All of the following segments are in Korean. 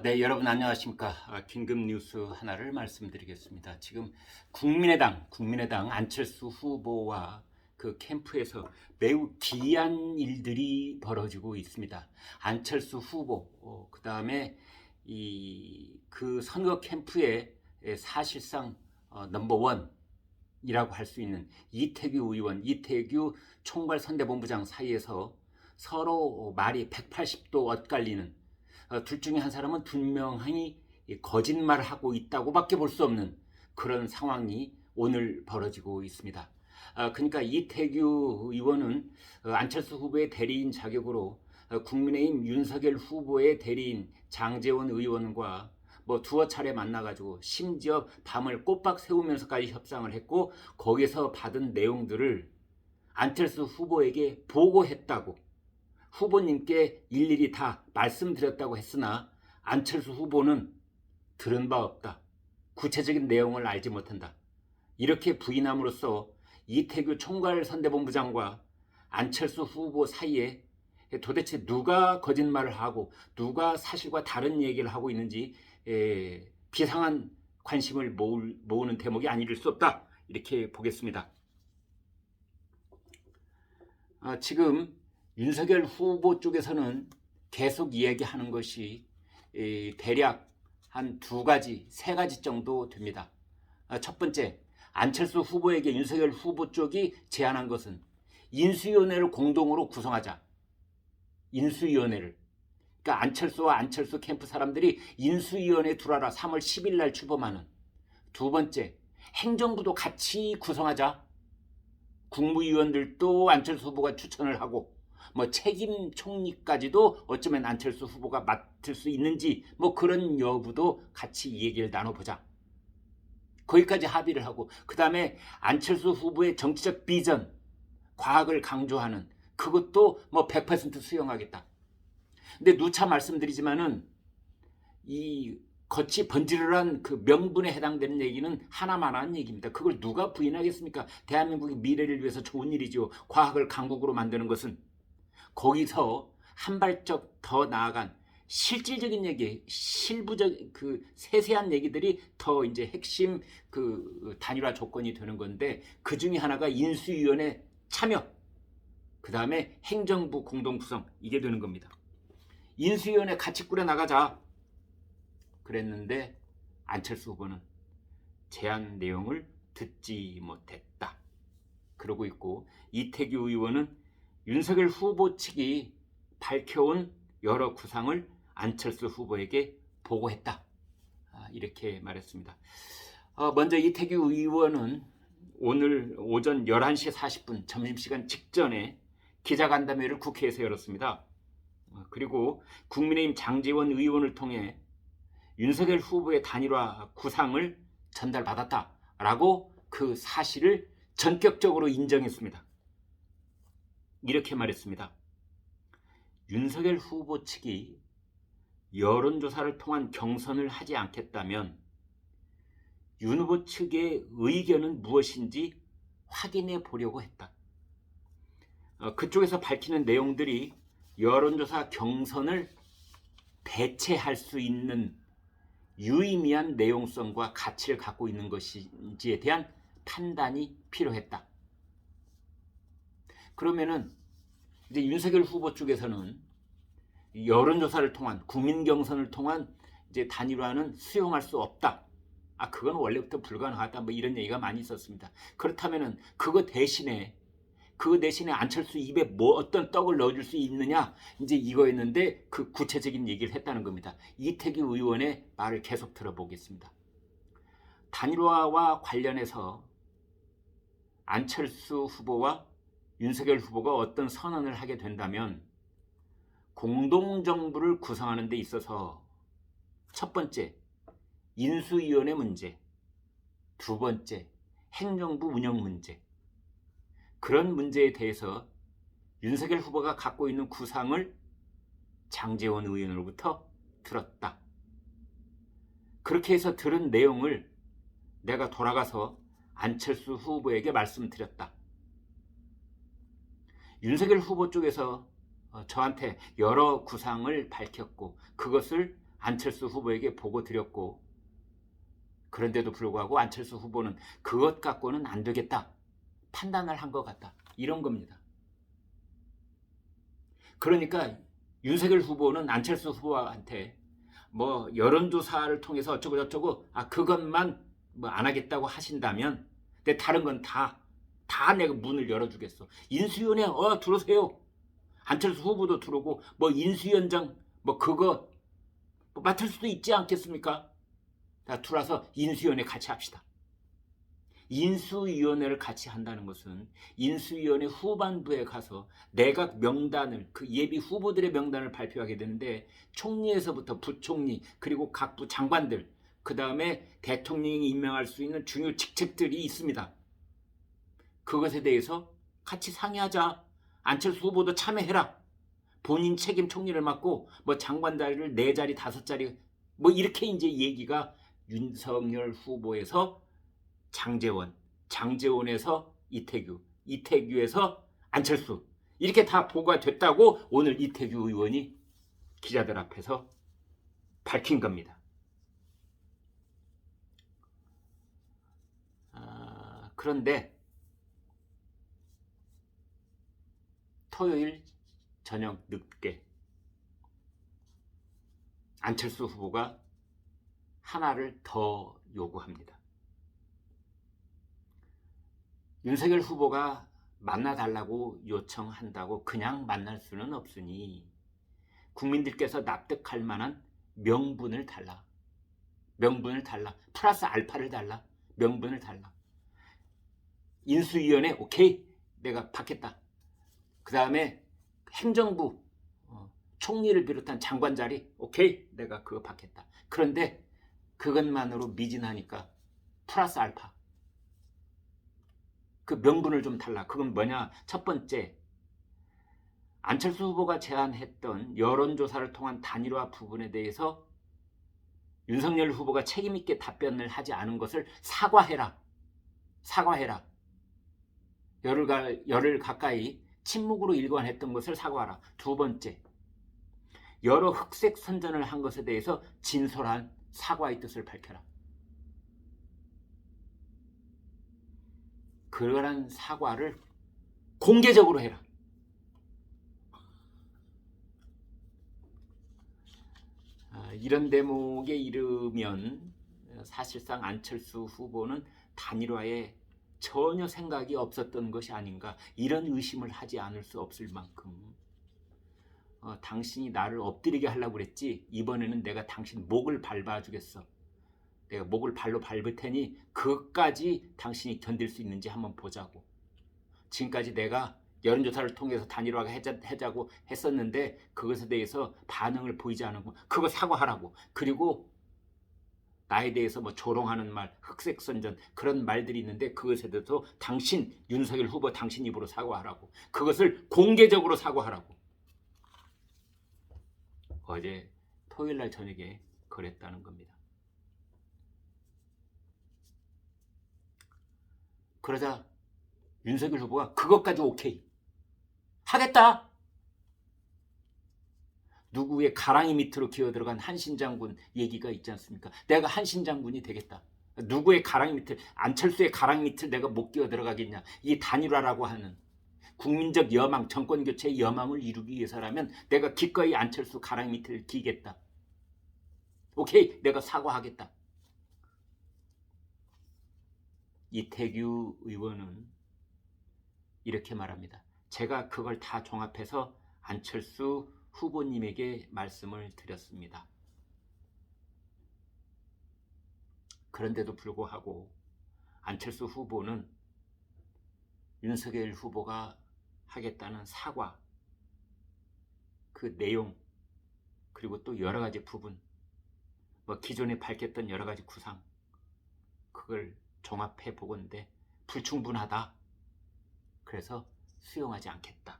네, 여러분 안녕하십니까? 긴급 뉴스 하나를 말씀드리겠습니다. 지금 국민의당 안철수 후보와 그 캠프에서 매우 기이한 일들이 벌어지고 있습니다. 안철수 후보, 그다음에 그 선거 캠프의 사실상 넘버원이라고 할 수 있는 이태규 의원, 이태규 총괄선대본부장 사이에서 서로 말이 180도 엇갈리는, 둘 중에 한 사람은 분명히 거짓말을 하고 있다고밖에 볼 수 없는 그런 상황이 오늘 벌어지고 있습니다. 그러니까 이태규 의원은 안철수 후보의 대리인 자격으로 국민의힘 윤석열 후보의 대리인 장제원 의원과 뭐 두어 차례 만나가지고 심지어 밤을 꼬박 세우면서까지 협상을 했고, 거기서 받은 내용들을 안철수 후보에게 보고했다고, 후보님께 일일이 다 말씀드렸다고 했으나 안철수 후보는 들은 바 없다, 구체적인 내용을 알지 못한다, 이렇게 부인함으로써 이태규 총괄선대본부장과 안철수 후보 사이에 도대체 누가 거짓말을 하고 누가 사실과 다른 얘기를 하고 있는지 비상한 관심을 모으는 대목이 아닐 수 없다, 이렇게 보겠습니다. 지금 윤석열 후보 쪽에서는 계속 이야기하는 것이 대략 한 두 가지, 세 가지 정도 됩니다. 첫 번째, 안철수 후보에게 윤석열 후보 쪽이 제안한 것은 인수위원회를 공동으로 구성하자. 인수위원회를. 그러니까 안철수와 안철수 캠프 사람들이 인수위원회 두라라 3월 10일 날 출범하는. 두 번째, 행정부도 같이 구성하자. 국무위원들도 안철수 후보가 추천을 하고, 뭐 책임 총리까지도 어쩌면 안철수 후보가 맡을 수 있는지 뭐 그런 여부도 같이 얘기를 나눠보자. 거기까지 합의를 하고, 그 다음에 안철수 후보의 정치적 비전, 과학을 강조하는 그것도 뭐 100% 수용하겠다. 근데 누차 말씀드리지만은 이 겉이 번지르르한 그 명분에 해당되는 얘기는 하나만한 얘기입니다. 그걸 누가 부인하겠습니까? 대한민국의 미래를 위해서 좋은 일이죠. 과학을 강국으로 만드는 것은. 거기서 한 발짝 더 나아간 실질적인 얘기, 실부적 그 세세한 얘기들이 더 이제 핵심 그 단일화 조건이 되는 건데, 그 중에 하나가 인수위원회 참여, 그 다음에 행정부 공동 구성, 이게 되는 겁니다. 인수위원회 같이 꾸려 나가자 그랬는데 안철수 후보는 제안 내용을 듣지 못했다, 그러고 있고, 이태규 의원은 윤석열 후보 측이 밝혀온 여러 구상을 안철수 후보에게 보고했다, 이렇게 말했습니다. 먼저 이태규 의원은 오늘 오전 11시 40분 점심시간 직전에 기자간담회를 국회에서 열었습니다. 그리고 국민의힘 장제원 의원을 통해 윤석열 후보의 단일화 구상을 전달받았다라고 그 사실을 전격적으로 인정했습니다. 이렇게 말했습니다. 윤석열 후보 측이 여론조사를 통한 경선을 하지 않겠다면 윤 후보 측의 의견은 무엇인지 확인해 보려고 했다. 그쪽에서 밝히는 내용들이 여론조사 경선을 배체할 수 있는 유의미한 내용성과 가치를 갖고 있는 것인지에 대한 판단이 필요했다. 그러면은 이제 윤석열 후보 쪽에서는 여론조사를 통한, 국민 경선을 통한 이제 단일화는 수용할 수 없다. 그건 원래부터 불가능하다. 뭐 이런 얘기가 많이 있었습니다. 그렇다면은 그거 대신에 안철수 입에 뭐 어떤 떡을 넣어줄 수 있느냐, 이제 이거였는데 그 구체적인 얘기를 했다는 겁니다. 이태규 의원의 말을 계속 들어보겠습니다. 단일화와 관련해서 안철수 후보와 윤석열 후보가 어떤 선언을 하게 된다면 공동정부를 구성하는 데 있어서 첫 번째, 인수위원회 문제, 두 번째, 행정부 운영 문제, 그런 문제에 대해서 윤석열 후보가 갖고 있는 구상을 장제원 의원으로부터 들었다. 그렇게 해서 들은 내용을 내가 돌아가서 안철수 후보에게 말씀드렸다. 윤석열 후보 쪽에서 저한테 여러 구상을 밝혔고, 그것을 안철수 후보에게 보고 드렸고, 그런데도 불구하고 안철수 후보는 그것 갖고는 안 되겠다 판단을 한 것 같다, 이런 겁니다. 그러니까 윤석열 후보는 안철수 후보한테 뭐 여론조사를 통해서 어쩌고 저쩌고 그것만 뭐 안 하겠다고 하신다면, 근데 다른 건 다 내가 문을 열어주겠어. 인수위원회 들어오세요. 안철수 후보도 들어오고 뭐 인수위원장 뭐 그거 뭐 맡을 수도 있지 않겠습니까? 자, 들어와서 인수위원회 같이 합시다. 인수위원회를 같이 한다는 것은 인수위원회 후반부에 가서 내각 명단을, 그 예비 후보들의 명단을 발표하게 되는데, 총리에서부터 부총리 그리고 각부 장관들, 그 다음에 대통령이 임명할 수 있는 중요 직책들이 있습니다. 그것에 대해서 같이 상의하자. 안철수 후보도 참여해라. 본인 책임 총리를 맡고 뭐 장관 자리를 4자리 5자리 뭐 이렇게 이제 얘기가, 윤석열 후보에서 장제원, 장제원에서 이태규, 이태규에서 안철수, 이렇게 다 보고가 됐다고 오늘 이태규 의원이 기자들 앞에서 밝힌 겁니다. 그런데 토요일 저녁 늦게 안철수 후보가 하나를 더 요구합니다. 윤석열 후보가 만나달라고 요청한다고 그냥 만날 수는 없으니 국민들께서 납득할 만한 명분을 달라. 명분을 달라. 플러스 알파를 달라. 명분을 달라. 인수위원회 오케이, 내가 받겠다. 그 다음에 행정부 총리를 비롯한 장관 자리 오케이, 내가 그거 받겠다. 그런데 그것만으로 미진하니까 플러스 알파, 그 명분을 좀 달라. 그건 뭐냐? 첫 번째, 안철수 후보가 제안했던 여론조사를 통한 단일화 부분에 대해서 윤석열 후보가 책임있게 답변을 하지 않은 것을 사과해라. 사과해라. 열흘 가까이 침묵으로 일관했던 것을 사과하라. 두 번째, 여러 흑색 선전을 한 것에 대해서 진솔한 사과의 뜻을 밝혀라. 그러한 사과를 공개적으로 해라. 이런 대목에 이르면 사실상 안철수 후보는 단일화에 전혀 생각이 없었던 것이 아닌가, 이런 의심을 하지 않을 수 없을 만큼 당신이 나를 엎드리게 하려고 그랬지, 이번에는 내가 당신 목을 밟아주겠어. 내가 목을 발로 밟을 테니 그것까지 당신이 견딜 수 있는지 한번 보자고. 지금까지 내가 여론조사를 통해서 단일화가 하자고 했었는데 그것에 대해서 반응을 보이지 않은 거, 그거 사과하라고. 그리고 나에 대해서 뭐 조롱하는 말, 흑색선전 그런 말들이 있는데 그것에 대해서 당신, 윤석열 후보 당신 입으로 사과하라고. 그것을 공개적으로 사과하라고. 어제 토요일날 저녁에 그랬다는 겁니다. 그러자 윤석열 후보가 그것까지 오케이 하겠다. 누구의 가랑이 밑으로 기어들어간 한신장군 얘기가 있지 않습니까? 내가 한신장군이 되겠다. 누구의 가랑이 밑을, 안철수의 가랑이 밑을 내가 못 기어들어가겠냐. 이 단일화라고 하는 국민적 여망, 정권교체의 여망을 이루기 위해서라면 내가 기꺼이 안철수 가랑이 밑을 기겠다. 오케이, 내가 사과하겠다. 이태규 의원은 이렇게 말합니다. 제가 그걸 다 종합해서 안철수 후보님에게 말씀을 드렸습니다. 그런데도 불구하고 안철수 후보는 윤석열 후보가 하겠다는 사과, 그 내용, 그리고 또 여러 가지 부분, 뭐 기존에 밝혔던 여러 가지 구상, 그걸 종합해 보건데 불충분하다. 그래서 수용하지 않겠다.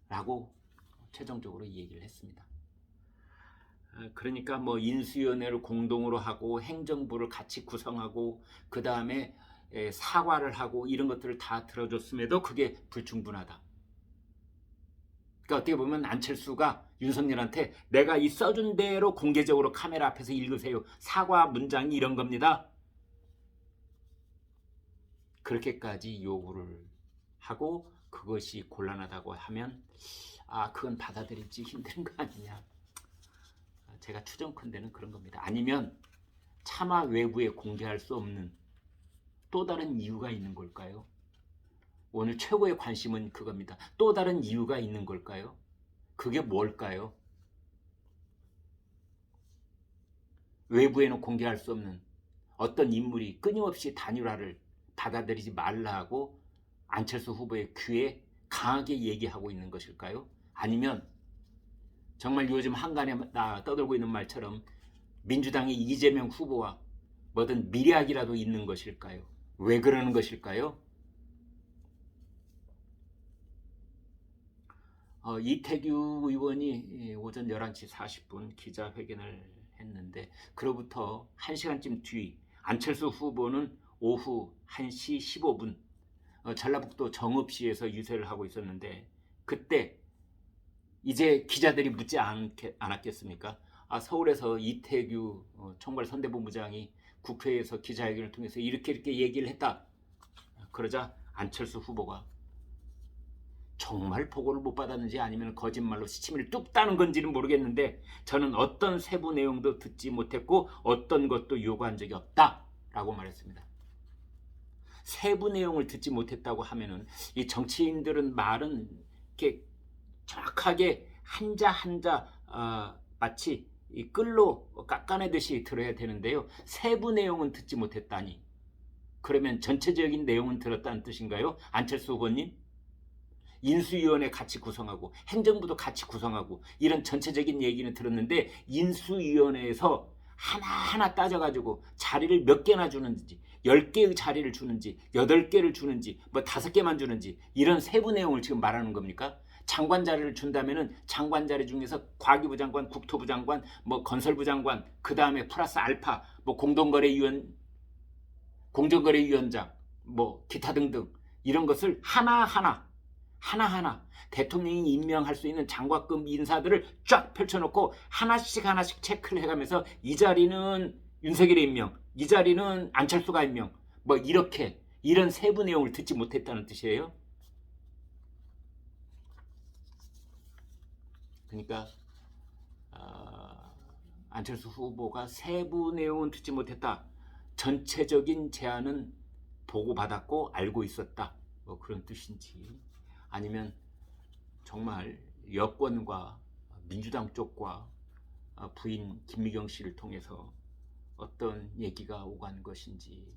라고 최종적으로 얘기를 했습니다. 그러니까 뭐 인수위원회를 공동으로 하고 행정부를 같이 구성하고 그 다음에 사과를 하고 이런 것들을 다 들어줬음에도 그게 불충분하다. 그러니까 어떻게 보면 안철수가 윤석열한테 내가 이 써준 대로 공개적으로 카메라 앞에서 읽으세요. 사과 문장이 이런 겁니다. 그렇게까지 요구를 하고 그것이 곤란하다고 하면 그건 받아들이기 힘든 거 아니냐. 제가 추정컨대는 그런 겁니다. 아니면 차마 외부에 공개할 수 없는 또 다른 이유가 있는 걸까요? 오늘 최고의 관심은 그겁니다. 또 다른 이유가 있는 걸까요? 그게 뭘까요? 외부에는 공개할 수 없는 어떤 인물이 끊임없이 단일화를 받아들이지 말라고 안철수 후보의 귀에 강하게 얘기하고 있는 것일까요? 아니면 정말 요즘 한간에 떠들고 있는 말처럼 민주당의 이재명 후보와 뭐든 미래학이라도 있는 것일까요? 왜 그러는 것일까요? 이태규 의원이 오전 11시 40분 기자회견을 했는데 그로부터 1시간쯤 뒤 안철수 후보는 오후 1시 15분 전라북도 정읍시에서 유세를 하고 있었는데 그때 이제 기자들이 묻지 않았겠습니까? 서울에서 이태규 총괄선대본부장이 국회에서 기자회견을 통해서 이렇게 얘기를 했다. 그러자 안철수 후보가 정말 보고를 못 받았는지 아니면 거짓말로 시치미를 뚝 따는 건지는 모르겠는데 저는 어떤 세부 내용도 듣지 못했고 어떤 것도 요구한 적이 없다라고 말했습니다. 세부 내용을 듣지 못했다고 하면은 이 정치인들은 말은 이렇게 정확하게 한자 한자 마치 이 끌로 깎아내듯이 들어야 되는데요. 세부 내용은 듣지 못했다니 그러면 전체적인 내용은 들었다는 뜻인가요? 안철수 후보님? 인수위원회 같이 구성하고 행정부도 같이 구성하고 이런 전체적인 얘기는 들었는데 인수위원회에서 하나하나 따져가지고 자리를 몇 개나 주는지 10개의 자리를 주는지 8개를 주는지 뭐 5개만 주는지 이런 세부 내용을 지금 말하는 겁니까? 장관 자리를 준다면은 장관 자리 중에서 과기부 장관, 국토부 장관, 뭐 건설부 장관, 그 다음에 플러스 알파, 뭐 공정거래위원장, 뭐 기타 등등 이런 것을 하나하나 대통령이 임명할 수 있는 장관급 인사들을 쫙 펼쳐놓고 하나씩 체크를 해가면서 이 자리는 윤석열의 임명, 이 자리는 안철수가 임명, 뭐 이렇게 이런 세부 내용을 듣지 못했다는 뜻이에요. 그러니까 안철수 후보가 세부 내용은 듣지 못했다. 전체적인 제안은 보고받았고 알고 있었다. 뭐 그런 뜻인지 아니면 정말 여권과 민주당 쪽과 부인 김미경 씨를 통해서 어떤 얘기가 오간 것인지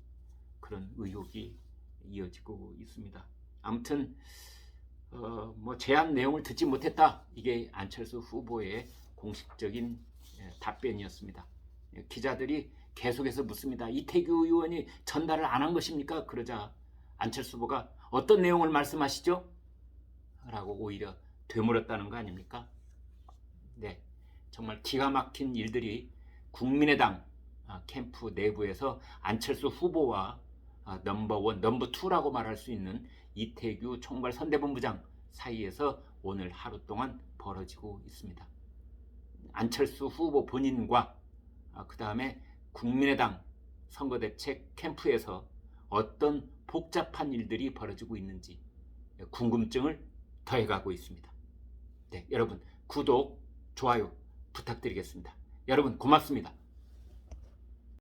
그런 의혹이 이어지고 있습니다. 아무튼 뭐 제안 내용을 듣지 못했다. 이게 안철수 후보의 공식적인 답변이었습니다. 기자들이 계속해서 묻습니다. 이태규 의원이 전달을 안 한 것입니까? 그러자 안철수 후보가 어떤 내용을 말씀하시죠? 라고 오히려 되물었다는 거 아닙니까? 네, 정말 기가 막힌 일들이 국민의당 캠프 내부에서 안철수 후보와 넘버원, 넘버2라고 말할 수 있는 이태규 총괄선대본부장 사이에서 오늘 하루 동안 벌어지고 있습니다. 안철수 후보 본인과 그 다음에 국민의당 선거대책 캠프에서 어떤 복잡한 일들이 벌어지고 있는지 궁금증을 더해가고 있습니다. 네, 여러분 구독, 좋아요 부탁드리겠습니다. 여러분 고맙습니다.